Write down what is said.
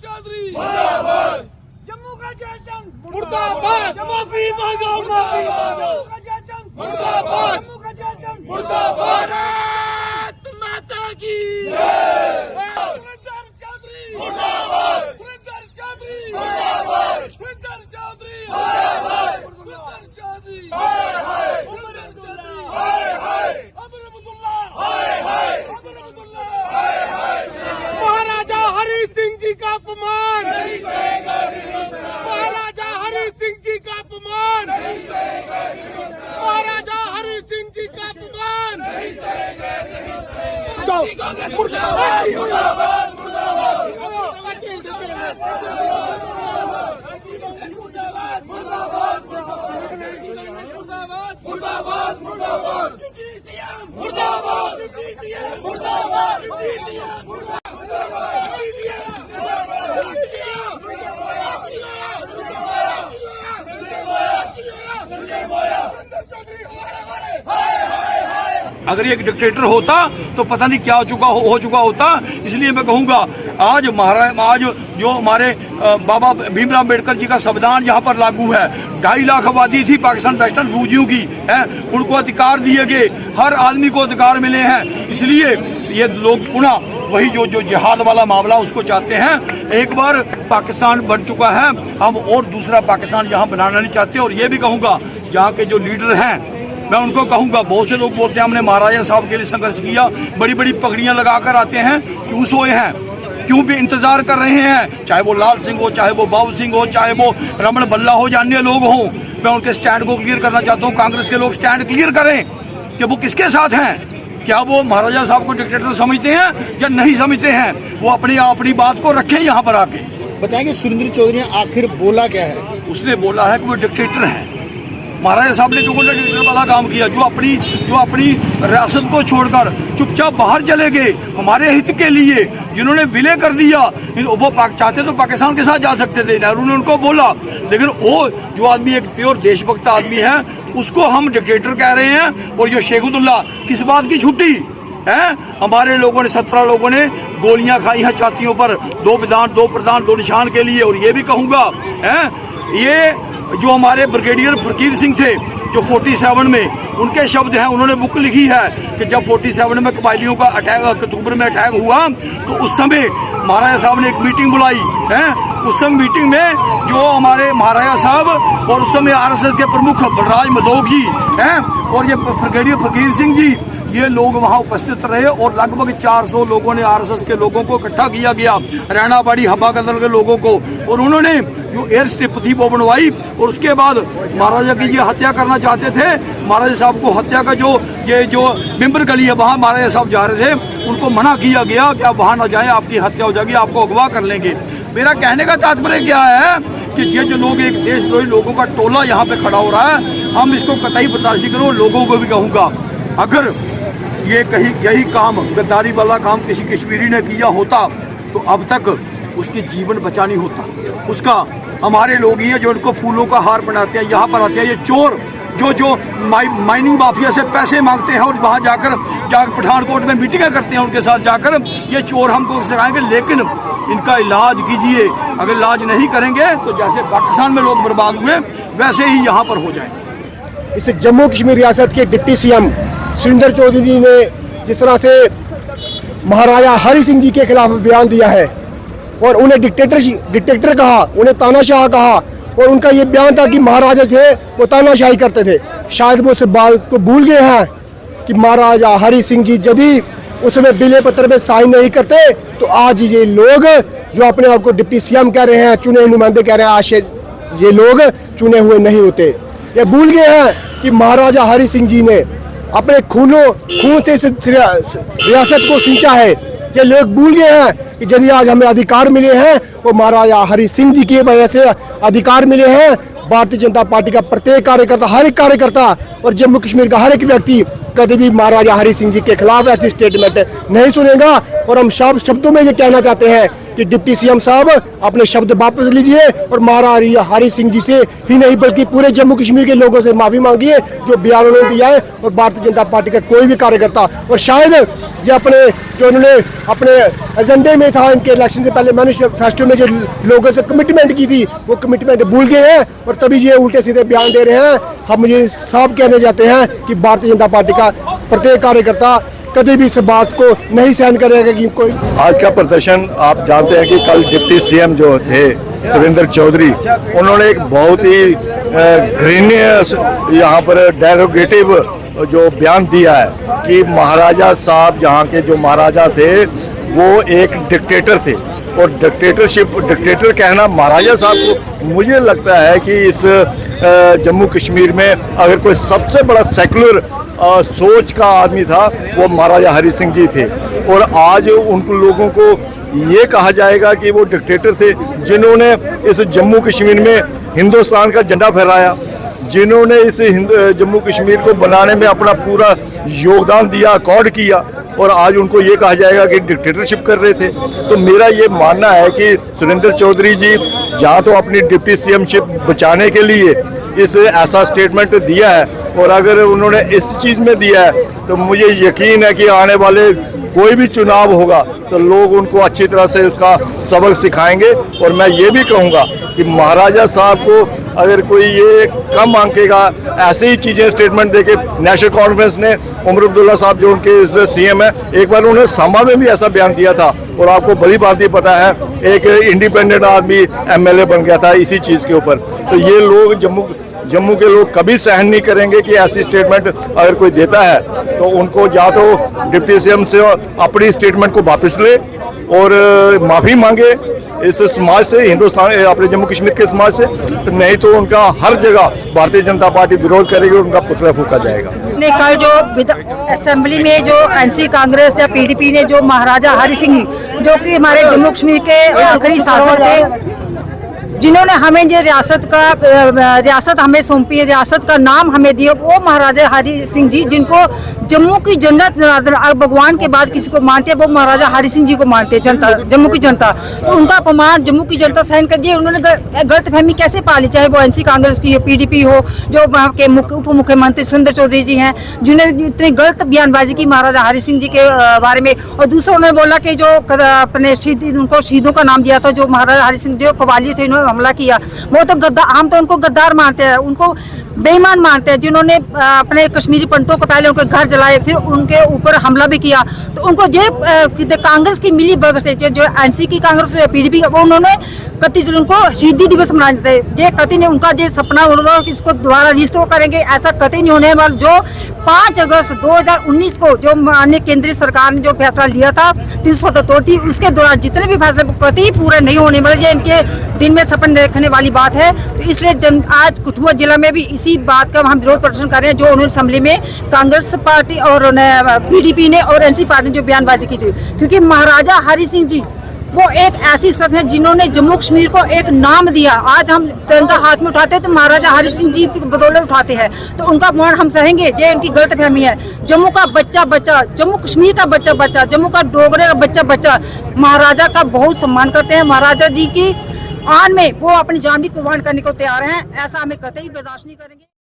चौधरी मुर्दाबाद, जम्मू का जयचंद मुर्दाबाद, माफी मांगो माफी मांगो जम्मू का जयचंद मुर्दाबाद, जम्मू का जयचंद मुर्दाबाद, भारत माता की सुरेंद्र चौधरी मुर्दाबाद, सुरेंद्र चौधरी मुर्दाबाद, सुरेंद्र चौधरी मुर्दाबाद, सुरेंद्र चौधरी हाय हाय, सुरेंद्र चौधरी हाय हाय, अमर अब्दुल्ला हाय हाय, अमर अब्दुल्ला हाय हाय। महाराजा हरि सिंह जी का अपमान नहीं सहेगा हिंदुस्तान, महाराजा हरि सिंह जी का अपमान नहीं सहेगा हिंदुस्तान, महाराजा हरि सिंह जी का अपमान नहीं सहेगा हिंदुस्तान। मुर्दाबाद मुर्दाबाद, मुर्दाबाद, मुर्दाबाद, मुर्दाबाद, मुर्दाबाद अगर ये एक डिक्टेटर होता तो पता नहीं क्या हो चुका होता। इसलिए मैं कहूंगा आज जो हमारे बाबा भीमराव अम्बेडकर जी का संविधान यहाँ पर लागू है, 2.5 लाख आबादी थी पाकिस्तान वेस्टर्न भूजियों की है, उनको अधिकार दिए गए, हर आदमी को अधिकार मिले हैं। इसलिए ये लोग पुनः वही जो जिहाद वाला मामला उसको चाहते हैं। एक बार पाकिस्तान बन चुका है, हम और दूसरा पाकिस्तान यहाँ बनाना नहीं चाहते। और ये भी कहूँगा यहाँ के जो लीडर हैं मैं उनको कहूंगा, बहुत से लोग बोलते हैं हमने महाराजा साहब के लिए संघर्ष किया, बड़ी बड़ी पगड़ियां लगाकर आते हैं, क्यों सोए हैं, क्यों भी इंतजार कर रहे हैं, चाहे वो लाल सिंह हो, चाहे वो बाबू सिंह हो, चाहे वो रमन भल्ला हो, या अन्य लोग हों। मैं उनके स्टैंड को क्लियर करना चाहता हूँ। कांग्रेस के लोग स्टैंड क्लियर करें कि वो किसके साथ हैं, क्या वो महाराजा साहब को डिक्टेटर समझते हैं या नहीं समझते हैं। वो अपनी बात को रखें यहाँ पर आके। बताएंगे सुरेंद्र चौधरी ने आखिर बोला क्या है? उसने बोला है कि वो डिक्टेटर है। महाराजा साहब ने जो डिक्टेटर वाला काम किया, जो अपनी रियासत को छोड़कर चुपचाप बाहर चले गए हमारे हित के लिए, जिन्होंने विलय कर दिया। वो चाहते तो पाकिस्तान के साथ जा सकते थे, नेहरू ने उनको बोला, लेकिन वो जो आदमी एक प्योर देशभक्त आदमी है उसको हम डिक्टेटर कह रहे हैं। और जो शेखुद्दौला किस बात की छुट्टी है, हमारे लोगों ने 17 लोगों ने गोलियां खाई हैं छातियों पर, 2 विधान 2 प्रधान 2 निशान के लिए। और ये भी कहूंगा ये जो हमारे ब्रिगेडियर फकीर सिंह थे जो 47 में, उनके शब्द हैं, उन्होंने बुक लिखी है कि जब 47 में कबायलियों का अटैक अक्टूबर में अटैक हुआ तो उस समय महाराजा साहब ने एक मीटिंग बुलाई है। उस समय मीटिंग में जो हमारे महाराजा साहब और उस समय आरएसएस के प्रमुख बलराज मधोगी हैं और ये ब्रिगेडियर फकीर सिंह जी, ये लोग वहां उपस्थित रहे। और लगभग 400 लोगों ने आरएसएस के लोगों को इकट्ठा किया गया, रैनाबाड़ी हब्बा कदल के लोगों को, और उन्होंने जो एयर स्ट्रिप थी वो बनवाई। और उसके बाद महाराजा की ये हत्या करना चाहते थे। महाराजा साहब को हत्या का जो बिम्बर गली है वहाँ महाराजा साहब जा रहे थे, उनको मना किया गया कि आप वहाँ ना जाएं, आपकी हत्या हो जाएगी, आपको अगवा कर लेंगे। मेरा कहने का तात्पर्य क्या है कि ये जो लोग एक देशद्रोही लोगों का टोला यहाँ पे खड़ा हो रहा है, हम इसको कतई बर्दाश्त नहीं करो। लोगों को भी कहूँगा, अगर ये कहीं यही काम गद्दारी वाला काम किसी कश्मीरी ने किया होता तो अब तक उसके जीवन बचा नहीं होता। उसका हमारे लोग ही है जो उनको फूलों का हार बनाते हैं, यहाँ पर आते हैं ये चोर जो माइनिंग माफिया से पैसे मांगते हैं और वहाँ जाकर पठानकोट में मीटिंगें करते हैं, उनके साथ जाकर ये चोर हमको सिखाएंगे। लेकिन इनका इलाज कीजिए, अगर इलाज नहीं करेंगे तो जैसे पाकिस्तान में लोग बर्बाद हुए वैसे ही यहाँ पर हो जाएंगे। इस जम्मू कश्मीर रियासत के डिप्टी सीएम सुरेंद्र चौधरी ने जिस तरह से महाराजा हरि सिंह जी के खिलाफ बयान दिया है और उन्हें डिक्टेटर कहा, उन्हें तानाशाह कहा, और उनका ये बयान था कि महाराजा थे वो तानाशाही करते थे। शायद वो उस बात को भूल गए हैं कि महाराजा हरि सिंह जी यदि उसमें बिले पत्र में साइन नहीं करते तो आज ये लोग जो अपने आप को डिप्टी सीएम कह रहे हैं, चुने नुमाइंदे कह रहे हैं, आज ये लोग चुने हुए नहीं होते। ये भूल गए हैं कि महाराजा हरि सिंह जी ने अपने खून से इस रियासत को सींचा है। ये लोग भूल गए हैं कि यदि आज हमें अधिकार मिले हैं वो महाराजा हरि सिंह जी की वजह से अधिकार मिले हैं। भारतीय जनता पार्टी का प्रत्येक कार्यकर्ता, हर एक कार्यकर्ता और जम्मू कश्मीर का हर एक व्यक्ति कभी भी महाराजा हरि सिंह जी के खिलाफ ऐसी स्टेटमेंट नहीं सुनेगा। और हम शब्दों में ये कहना चाहते हैं कि डिप्टी सीएम साहब अपने शब्द वापस लीजिए और महाराजा हरि सिंह जी से ही नहीं बल्कि पूरे जम्मू कश्मीर के लोगों से माफी मांगिए जो बयान उन्होंने दिया है। और भारतीय जनता पार्टी का कोई भी कार्यकर्ता, और शायद ये जो उन्होंने अपने एजेंडे में था इनके इलेक्शन से पहले मैनिफेस्टो में जो लोगों से कमिटमेंट की थी वो कमिटमेंट भूल गए हैं और तभी ये उल्टे सीधे बयान दे रहे हैं। हम मुझे साफ कहने जाते हैं कि भारतीय जनता पार्टी का प्रत्येक कार्यकर्ता कभी भी इस बात को नहीं सहन करेगा कि कोई। आज का प्रदर्शन आप जानते हैं कि कल डिप्टी सीएम जो थे सुरेंद्र चौधरी, उन्होंने एक बहुत ही घृण्य यहाँ पर डेरोगेटिव जो बयान दिया है कि महाराजा साहब यहाँ के जो महाराजा थे वो एक डिक्टेटर थे और डिक्टेटर कहना महाराजा साहब को, मुझे लगता है कि इस जम्मू कश्मीर में अगर कोई सबसे बड़ा सेकुलर सोच का आदमी था वो महाराजा हरि सिंह जी थे। और आज उन लोगों को ये कहा जाएगा कि वो डिक्टेटर थे जिन्होंने इस जम्मू कश्मीर में हिंदुस्तान का झंडा फहराया, जिन्होंने इस जम्मू कश्मीर को बनाने में अपना पूरा योगदान दिया, अकॉर्ड किया, और आज उनको ये कहा जाएगा कि डिक्टेटरशिप कर रहे थे। तो मेरा ये मानना है कि सुरेंद्र चौधरी जी या तो अपनी डिप्टी सीएमशिप बचाने के लिए इस ऐसा स्टेटमेंट दिया है, और अगर उन्होंने इस चीज़ में दिया है तो मुझे यकीन है कि आने वाले कोई भी चुनाव होगा तो लोग उनको अच्छी तरह से उसका सबक सिखाएंगे। और मैं ये भी कहूँगा कि महाराजा साहब को अगर कोई ये कम आंकेगा ऐसे ही चीज़ें स्टेटमेंट देके, नेशनल कॉन्फ्रेंस ने उमर अब्दुल्ला साहब जो उनके सीएम है, एक बार उन्होंने सांबा में भी ऐसा बयान दिया था और आपको बड़ी बात ही पता है एक इंडिपेंडेंट आदमी एमएलए बन गया था इसी चीज़ के ऊपर। तो ये लोग जम्मू के लोग कभी सहन नहीं करेंगे कि ऐसी स्टेटमेंट अगर कोई देता है तो उनको या तो डिप्टी सीएम से अपनी स्टेटमेंट को वापस ले और माफ़ी मांगे इस समाज से, हिंदुस्तान अपने जम्मू कश्मीर के समाज से, नहीं तो उनका हर जगह भारतीय जनता पार्टी विरोध करेगी और उनका पुतला फूका जाएगा। ने कल जो असेंबली में जो एनसी कांग्रेस या पीडीपी ने जो महाराजा हरि सिंह जो कि हमारे जम्मू कश्मीर के आखिरी शासक थे, जिन्होंने हमें ये रियासत हमें सौंपी है, रियासत का नाम हमें दिया, वो महाराजा हरि सिंह जी जिनको जम्मू की जन्नत भगवान के बाद किसी को मानते हैं वो महाराजा हरि सिंह जी को मानते हैं जनता, जम्मू की जनता। तो उनका अपमान जम्मू की जनता सहन कर दिए। उन्होंने गलतफहमी कैसे पाली, चाहे वो एनसी कांग्रेस की हो, पीडीपी हो, जो वहाँ के उप मुख्यमंत्री सुरेंद्र चौधरी जी हैं जिन्होंने इतनी गलत बयानबाजी की महाराजा हरि सिंह जी के बारे में। और दूसरा उन्होंने बोला कि जो अपने उनको शहीदों का नाम दिया था, जो महाराजा हरि सिंह जो कवाली थे, इन्होंने हमला किया, वो तो गद्दार, हम तो उनको गद्दार मानते हैं, उनको बेईमान मानते हैं, जिन्होंने अपने कश्मीरी पंडितों को पहले उनके घर जलाए, फिर उनके ऊपर हमला भी किया। तो उनको जे कांग्रेस की मिली भगत से जो एनसी की कांग्रेस पीडीपी का, वो उन्होंने कति उनको शहीदी दिवस मनाते थे, जे कति ने उनका जो सपना उन्होंने इसको दोबारा रिस्टोर करेंगे, ऐसा कति नहीं होने वाला। जो 5 अगस्त 2019 को जो माननीय केंद्रीय सरकार ने जो फैसला लिया था 377, उसके दौरान जितने भी फैसले कति पूरे नहीं होने वाले, ये इनके दिन में सपन देखने वाली बात है। तो इसलिए आज कठुआ जिला में भी इसी बात का हम विरोध प्रदर्शन कर रहे हैं, जो उन्होंने असेंबली में कांग्रेस पार्टी और पीडीपी ने और एनसी पार्टी ने जो बयानबाजी की थी। क्योंकि महाराजा हरि सिंह जी वो एक ऐसी शख्स है जिन्होंने जम्मू कश्मीर को एक नाम दिया। आज हम तिरंगा हाथ में उठाते हैं तो महाराजा हरि सिंह जी की बदौलत उठाते हैं, तो उनका अपमान हम सहेंगे। ये उनकी गलतफहमी है। जम्मू का बच्चा, जम्मू कश्मीर का बच्चा, जम्मू का डोगरे का बच्चा महाराजा का बहुत सम्मान करते हैं। महाराजा जी की आन में वो अपनी जान भी कुर्बान करने को तैयार हैं। ऐसा हमें कतई बर्दाश्त नहीं करेंगे।